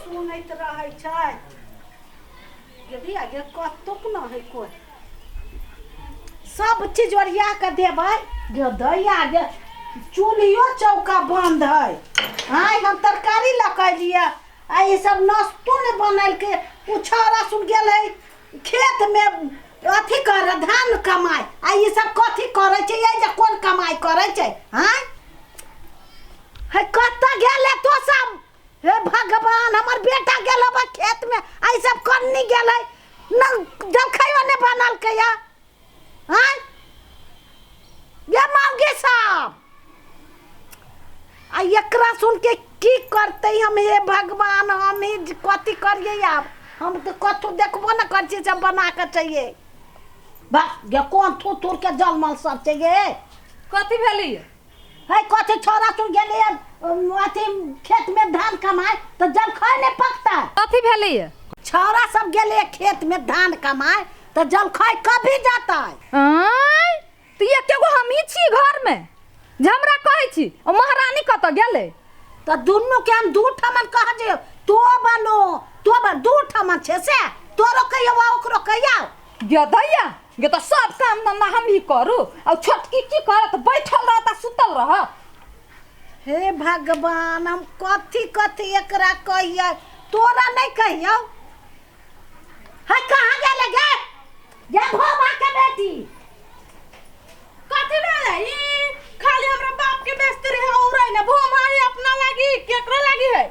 सुनैत रहै छै यदि आगे कतुक न है कोई सब चीज ओरिया के देबै गे दैया गे चूल्हियो चौका बंद है आइ हम तरकारी लकैलिए आ ये सब नाश्तो ने बनल के उछारा सुन गेल है खेत में अथी कर धान कमाई आ ये सब कथी करे छै ये जे कोन कमाई करे छै हां है कत्ता गेले तो सब हे भगवान हमर बेटा गेल बा खेत में आई सब कन्नी गेल है न जलखैवा ने बनल के या हां ये मांगे साहब आ एकरा सुन के की करते हम हे भगवान हम ही कथी करिए अब हम तो कथू देखबो न कर छी सब बना के चाहिए बस गे कौन थू थूर के जलमल सब चाहिए कथी भेली है कथी छोरा सुन गेले अथी खेत में धान कमाए तो जल खाए ने पकता कथी भेली छोरा सब गेले खेत में धान कमाए तो जल खाए कभी जाता है आय तो ये केगो हम ही छी घर में हमरा कहै छी ओ महारानी कत गेले तो दुन्नु के हम दू ठमन कह जे तो बनो तो बन दू ठमन छे से तोरो कहियो ओकरो कहियो गे दैया गे तो सब काम धंधा हम ही करू और छोटकी की करत बैठल रहता सुतल रह हे भगवान हम कथी कथी एकरा कहियो तोरा नहीं कहियो है कहां गेले गे ये भोमा के बेटी कथी भेलै ई खाली हमरा बाप के बेइज्जती रहे औरै ना भोमा ही अपना लागी केकरा लागी है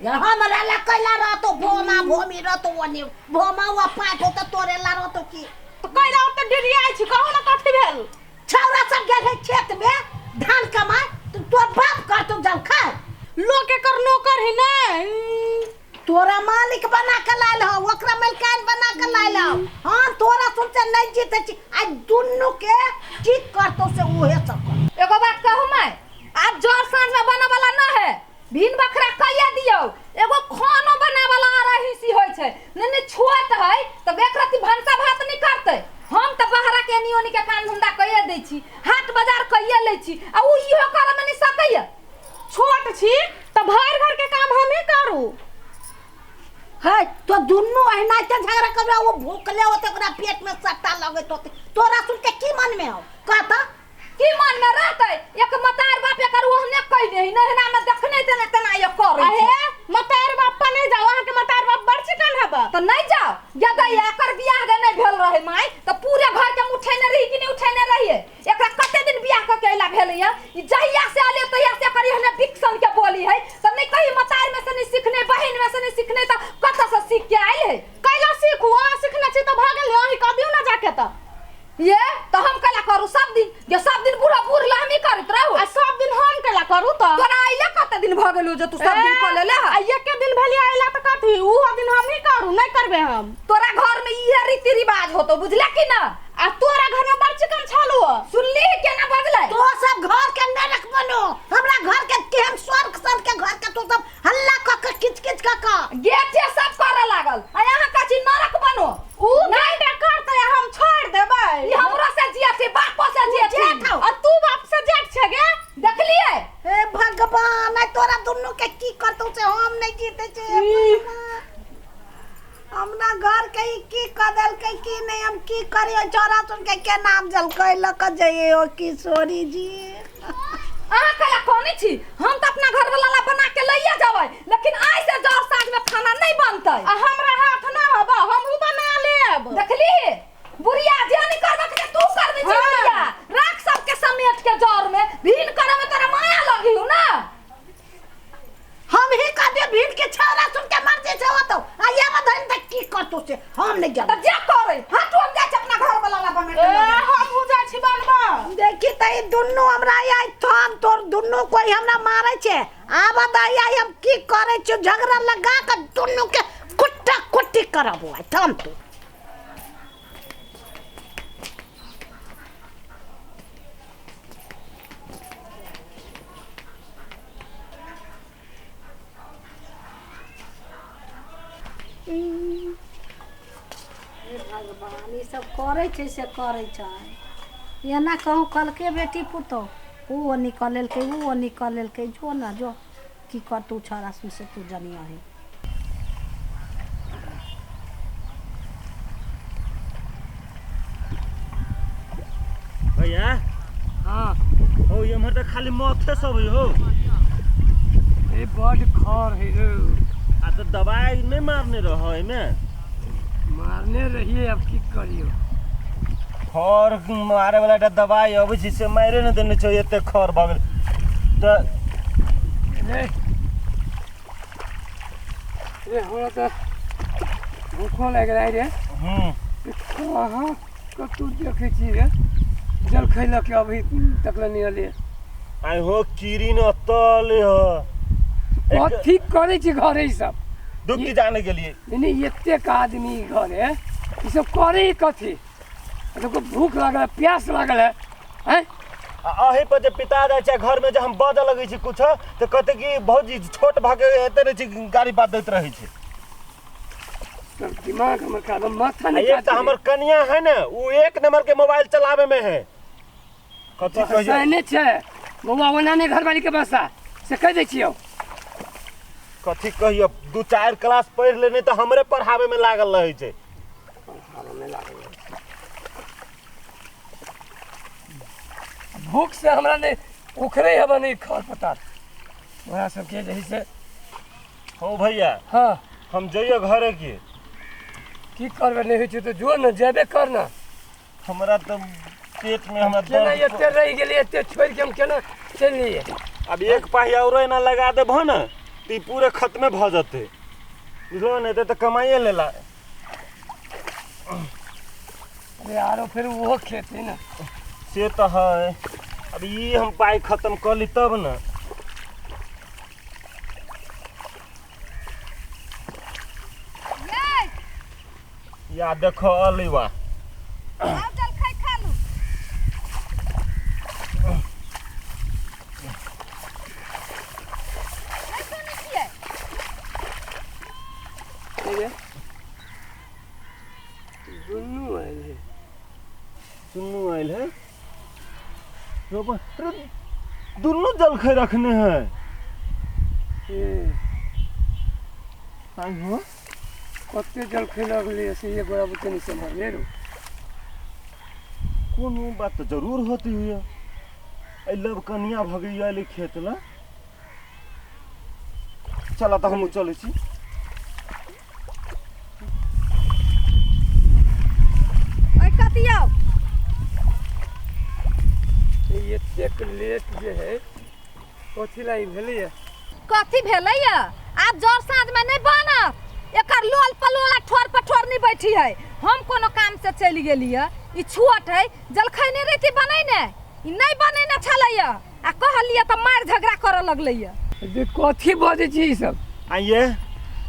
ये हमरा ला कैला रहतो भोमा भूमि रहतो ओने भोमा वा पाट हो तो तोरे ला रहतो की तो कैला त डिरियाई छी कहू ना कथी भेल छौरा सब गेल है खेत में धान कमाए तो तोर बाप कर तो जल खा लोग के कर नौकर ही ना तोरा मालिक बना के लायल हो ओकरा मलकान बना के लायल हो हां तोरा सुनते नहीं जीते छी आ दुन्नु के की करतो से ओहे सब कर एगो बात कहू मैं आज जोर सांझ में बने वाला न है भीन बकरा कहिया दियो एगो खानो बना वाला आ रही सी होय छै ने छोट है त बेकरती भंसा भात नहीं करते हम त बहरा के नियोनी के काम धंधा कइए दै छी हाट बाजार कइए ले छी आ उ इहो करे में नहीं सकैया छोट छी त भर घर के काम हम ही करू है तो दुन्नु एना त झगड़ा करबे वो भूखले होते ओकरा पेट में सट्टा लगे तो तोरा सुन के की मन में हो कहता की मन में रहते एक मतार बाप एकर ओहने कह दे नहना में देखने तना तना ये करे अहे मतार बाप नहीं जाओ वहां के मतार बाप बड़ चिकन हबा तो नहीं जाओ जदा एकर बियाह गे नहीं भेल रहे माई तो पूरे घर के उठेने रही कि नहीं उठेने रहिए एकरा कते दिन बियाह क केला भेलैया ई जहिया से आले तहिया से करी हने फिक्सन के बोली है तो नहीं कही मतार में से नहीं सीखने बहन में से नहीं सीखने तो कत से सीख के आइल है कैला सीखू आ सीखना छी तो भागल ओही क दिउ ना जाके त ये तो हम कला करू सब दिन ये सब दिन बूढ़ा बूढ़ ला हम ही करत रहू आ सब दिन हम कला करू त तोरा आइले कते दिन भ गेलू जे तू सब दिन क लेले आ एक दिन भेली आइला त कथी उ दिन हम ही करू नहीं करबे हम तोरा घर में ये रीति रिवाज होतो बुझला कि ना आ तोरा घर में बड़ चिकन छालू सुनली के ना बदले तो सब घर के नरक बनो हमरा घर के केहन स्वर्ग सन के घर के तो सब हल्ला क के किच किच क गेट से सब करे लागल आ यहां काची नरक बनो उ नहीं डे करते हम छोड़ देबै ई हमरो से जिया से बापो से जिया जेठ हो। आ तू बाप से जेठ छ गे देखलिए हे भगवान तोरा दुन्नु के की करतो से हम नहीं जीते छे हमरा घर के की कदल के की नहीं हम की करियो छोरा सुन के नाम जल कैल क जइए ओ किशोरी जी अहाँ कला कोनी छी हम त अपना घर वाला ला बना के लइया जाबै लेकिन आज से जोर साँझ में खाना नहीं बनतै आ हमरा हाथ ना हबा हमहु बना लेब देखली बुढ़िया जानी करबक के तू करबी छी बुढ़िया राख सब के समेट के जोर में भीन करे में तोरा माया लगी हो ना हम ही कदे भीड़ के छोरा सुन के मर जे हो तो आ ये बधन तक की करतो से हम नहीं त जाब जे करे हट हम जा अपना घर वाला ला बना के हम हो जा छी बनबा देखी त ई दुन्नु हमरा आई थम तोर दुन्नु कोई हमरा मारे छे आब दाई आई हम की करे छ झगड़ा लगा के दुन्नु के कुट्टा कुट्टी करबो थम तू भगवान ई सब करे छै से करे छै एना कहूँ कल के बेटी पुतो वो निकल के वो निकल के जो ना जो की कर तू छोरा से तू जनिया है भैया हमर त खाली माथे सब हो। ए बड़ खर है रे। आ तो दवाई नहीं मारने रहो एमे। मारने रहिए अब की करियो। खर मारे वाला टा दवाई अब जिसे मारे न देने चाहिए एते खर भ गेल। त ए हमरा त भूख लग रहा है रे। कहाँ कतू देखे छी रे। जल खैला के अभी तक नहीं अले। आई हो कीरी न तल हो। कथी करे छी घरे ई सब। दुखी जाने के लिए। नहीं एते का आदमी घरे ई सब करे कथी। देखो भूख लागल प्यास लागल है हैं। अही पर जे पिता जाय छै घर में जे हम बज लगै छी कुछ त कहते कि भौजी छोट भागे एते रह छी गाड़ी बात दैत रहै छै। सब दिमाग हमर का माथा नहीं एक त हमर कनिया है न उ एक नंबर के मोबाइल चलावे में है। कथी कहियो सहने छे बउआ ओना ने घरवाली के बसा से कह दै छियो। कथी कहियो 2-4 क्लास पढ़ लेने त हमरे पढ़ावे में लागल रहै छै। भूख से हमरा ने उखरे हब नहीं खर पता वहाँ सब के जही से। हो भैया हाँ हम जइयो घरे की करबे नहीं होई छै तो जो न जेबे कर न। हमरा त पेट में हमरा केना दर्द एते रह गेली एते छोड़ के हम केना चल लिए। अब एक पाही और ना लगा देबो न त ई पूरे खत्मे भ जते। बुझलो नहीं त कमाइए लेला। अरे यारो फिर वो खेती न से तो है। अब ई हम पाई खत्म कर ली तब न। या देखो अलीवा आओ चल खाई खा लू। नहीं सुनी छिए। ये दुन्नू आइल है। दुन्नू आइल है। दुन्नू जलखै रखने हैं। आई हो कते जल खैला गेली से ये गोरा बुते नहीं संभाल ले रो। कोनो बात तो जरूर होती हुई है। ए लब कनिया भगैया ले खेत ला। चला तो हम चले छी। ओए कतिया ये एते लेट जे है कथी लाई भेलै है। कथी भेलैया आब जोर साँझ में नहीं बना। एकर लोल पलोला ठोर पर ठोर नहीं बैठी है। हम कोनो काम से चली गेली है ई छुअट है जलखै नहीं रहती बनै ने ई नहीं बनै न छलैया आ कहलिए त मार झगड़ा करे लगलैया। जे कथी बजे छी ई सब। आइए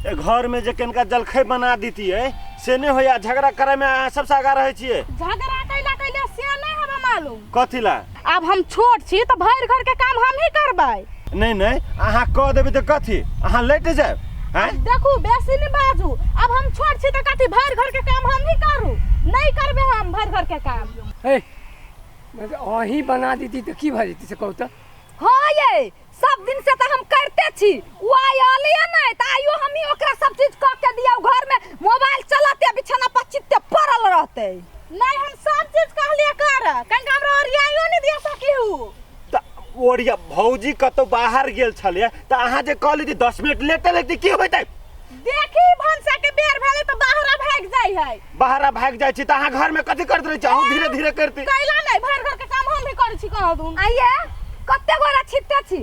ए घर में जे कनका जलखै बना देती है से नहीं होया झगड़ा करे में अहाँ सबसे आगा रहे छिए। झगड़ा कैला से नहीं हमें मालूम। कथी ला अब हम छोट छी तो भर घर के काम हम ही करबै। नहीं नहीं अहाँ कह देबे त कथी अहाँ लेट जाए हैं। देखू बेसी नहीं बाजू। अब हम छोट छी तो कथी भर घर के काम हम ही करू नहीं करबे हम भर घर के काम। ए अही बना देती तो की भ जेती से कहू त। हां ये सब दिन से तो हम करते छी वो आलिया नहीं त आइयो हम ही ओकरा सब चीज क के दिया घर में मोबाइल चलाते बिछाना पर चित्ते पड़ल रहते। नहीं हम सब चीज कहलिए कर कहीं हमरा ओरियाइयो नहीं दिया सकी हूं। ओरिया भौजी कतो बाहर गेल छलिए त अहाँ जे कहली थी 10 मिनट लेटे लेते की होतै। देखी भंसा के बेर भेले तो बाहर भाग जाई है। बाहर भाग जाय छी त अहाँ घर में कथि करत रही चाहू धीरे धीरे करती। कैला नहीं भर घर के काम हम ही करै छी कह दूं। आइए कत्ते गोरा छिट्टे छी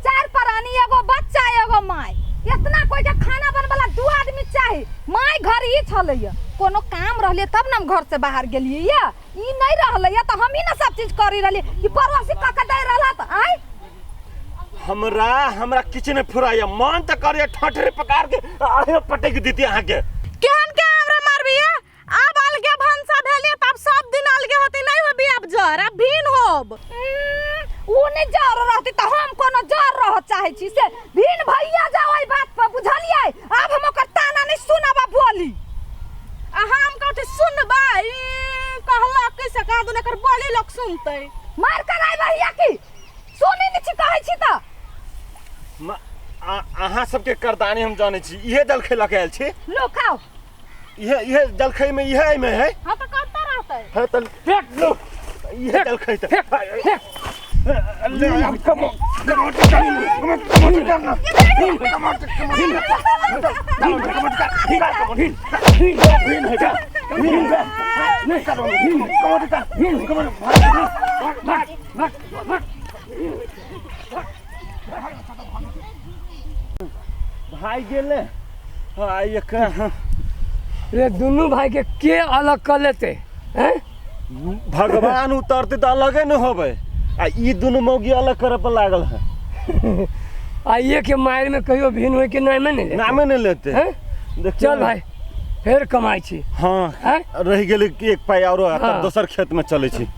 4 प्राणी एगो बच्चा एगो माय इतना कोई के खाना बनवाला 2 आदमी चाही। माय घर ही छलैया कोनो काम रहले तब न हम घर से बाहर गेलिए या ई नहीं रहलैया त हम ही न सब चीज करी रहली ई पड़ोसी क के दे रहला त आइ हमरा किछ ने फुराया मन त करे ठठरे पकार के आहे पटक देती अहाँ के। केहन के हमरा मारबिया अब अलगे भंसा भेले तब सब दिन अलगे होती नहीं होबी अब जर अब भीन होब। ऊ नहीं जर रहती त हम कोनो जर रह चाहे छी से भीन भैया जाओ ई बात पर बुझलिए। अब हम ओकर ताना नहीं सुनाबा बोली हम कहते सुनबाई कहला कैसे कह दूं एकर बोली लोग सुनते मार कर आइ भैया की सुनी नहीं छी कहै छी त। अहाँ सबके करदानी हम जाने छी इहे जलखै लके आयल छी। लो खाओ इहे जलखै में इहे में है। हां तो करता रहते है त फेंक लो इहे जलखै त ले अब कमो भाई गेले हाय एक रे दोनों भाई के अलग कर लेते हैं? भगवान उतरते तो अलगे न होबे आ ई दुनु मौगी अलग करे पर लागल है आइए के मायर में कहियो भिन्न होई के नामे नहीं ले नामे नहीं लेते हैं? देखिए चल भाई फिर कमाई छी हाँ हैं? रह गेल एक पाई और हाँ। दोसर खेत में चले छी